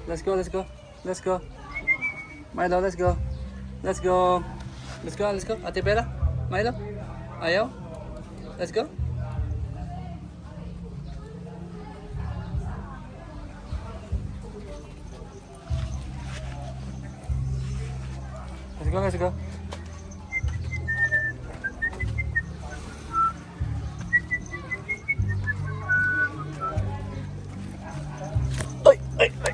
Let's go, let's go. Let's go. Milo, let's go. Let's go. Let's go, let's go. Ate Bella, Milo. Ayaw? Let's go. Let's go, let's go. Ay, ay, ay.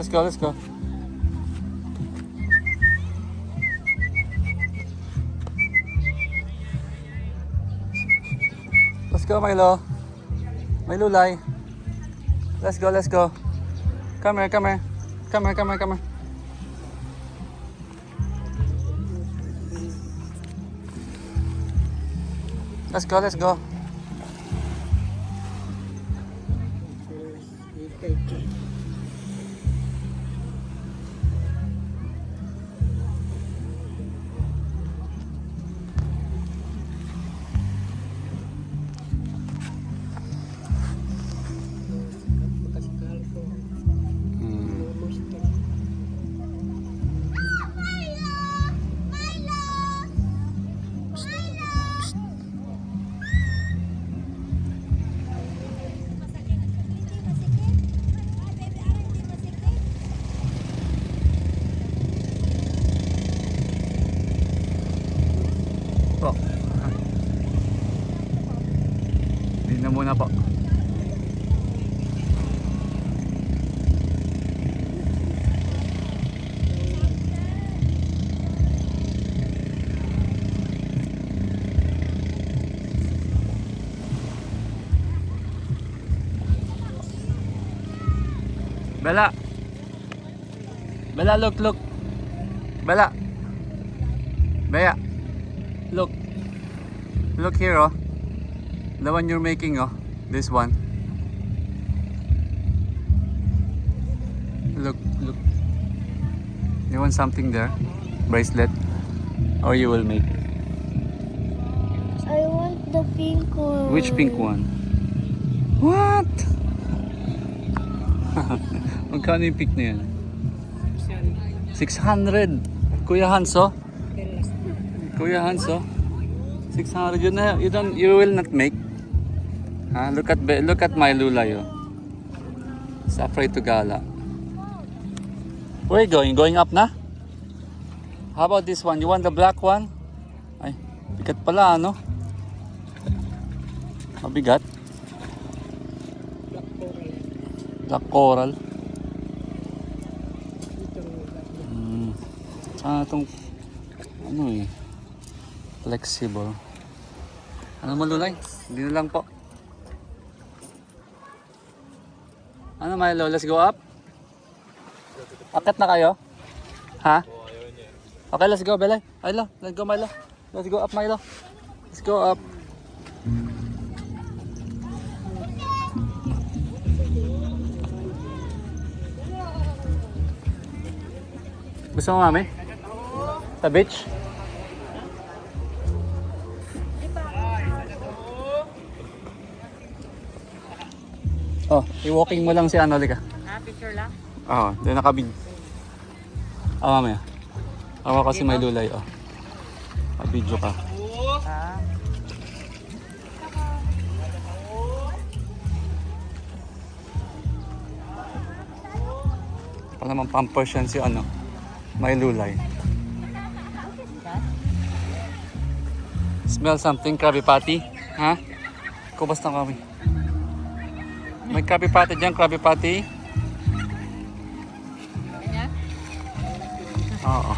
Let's go, let's go. Let's go, Milo. Milo Lai. Let's go, let's go. Come here, come here. Come here, come here, come here. Let's go, let's go. Po. Hindi na muna po. Bella. Bella, look, look. Bella. Bella. Look. Look here, oh. The one you're making, oh. This one. Look, look. You want something there? Bracelet? Or you will make? I want the pink one. Which pink one? What? Magkano yung pink na yan? 600. Kuya Hanso? Kuya Hanso? 600 yun na. You will not make? Huh? Look at my Lulay, oh. It's afraid to gala. Where are you going? Going up na? How about this one? You want the black one? Ay, bigat pala, ano? Mabigat. Black coral. Sana itong ano eh, flexible. Ano mo, Lulay? Hindi na lang po. Ano, Milo? Let's go up? Akit na kayo? Ha? Okay, let's go, Belay. Milo, let's go, Milo. Let's go up, Milo. Let's go up. Gusto mo, Mami? Sa beach? Oh, i-walking mo lang si ano, Lika. Picture lang? Oo, doon nakabig. Mamaya. Awa kasi may Lulay, oh. Kabidyo ka. Pa naman pampers yan si ano, may Lulay. Smell something, Krabby Patty? Ha? Kubas na kami. May Krabby Patty dyan, Krabby Patty. Oo.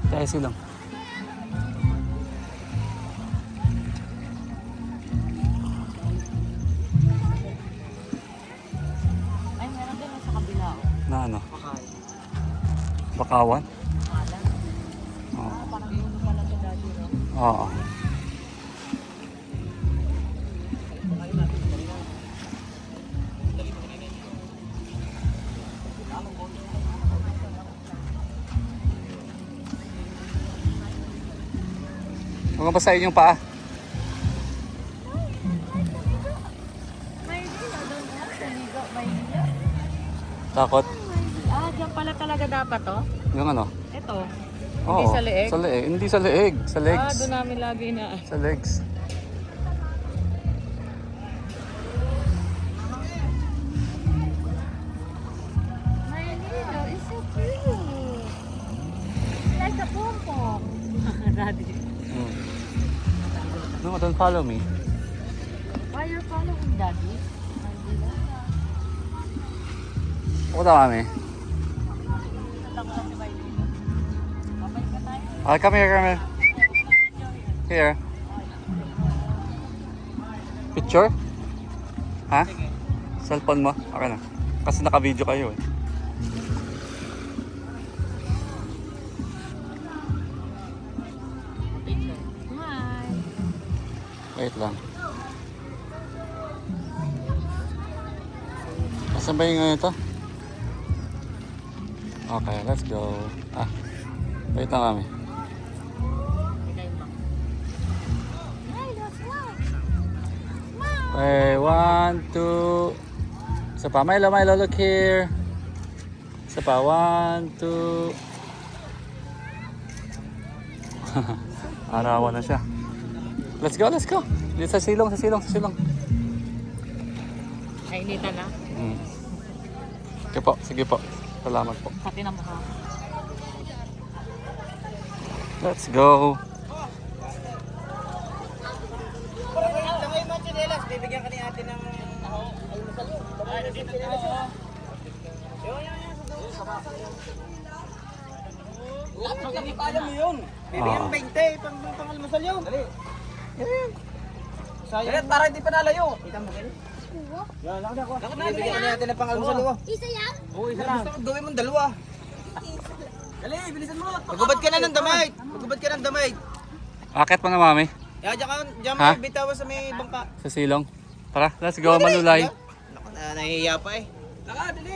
Tayo silang. Bakawan. Parang yung pala sa daddy, no? Oo. Huwag basahin yung paa. Maynila, doon na. Saligo, Maynila. Takot. Ah, diyan pala talaga dapat, to? Yung ano? Ito. Oo. Hindi sa leeg? Sa leeg. Hindi sa leeg. Sa legs. Ah, doon namin lagi na. Sa legs. Maynila is so cute. Like a pom-pom. Daddy. No, don't follow me. Why you're following Daddy? Maynila. Pupunta kami. Natakot si Maynila. Babay ka tayo. Ah, come here, come here. Here. Picture? Ha? Cellphone mo? Okay na. Kasi naka-video kayo eh. Hi. Wait lang. Asan ba yung ito? Okay, let's go. Ah, wait lang kami. Okay, 1, 2. Isa pa, Milo, Milo, look here. Isa pa, 1, 2. Arawan na siya. Let's go, let's go. Dito sa silong, sa silong, sa silong. Nainitan na. Sige po, sige po. Salamat po. Pati na mukha. Let's go. Tangay mo, chinelas. Bibigyan ka ni ate ng almusal yun. Ay, nandito na ako. Hindi pa alam mo yun. Bibigyan ng 20 pang almusal yun. Dali. Yan. Sayang. Para hindi pa nalayo. Kita mo kayo? Yan, lakad ako. Bibigyan ka ni ate ng pang almusal yun. Isa yan? Oo, isa lang. Gusto ko gawin mong dalawa. Dali, bilisan mo. Magubad ka na ng damay. Magubad ka ng damay. Akit mo na, mami. Diyan Ha? mo bitawa sa may bangka. Sa silong. Tara, let's go, Malulay. Naku, nahihiya pa eh. Dali.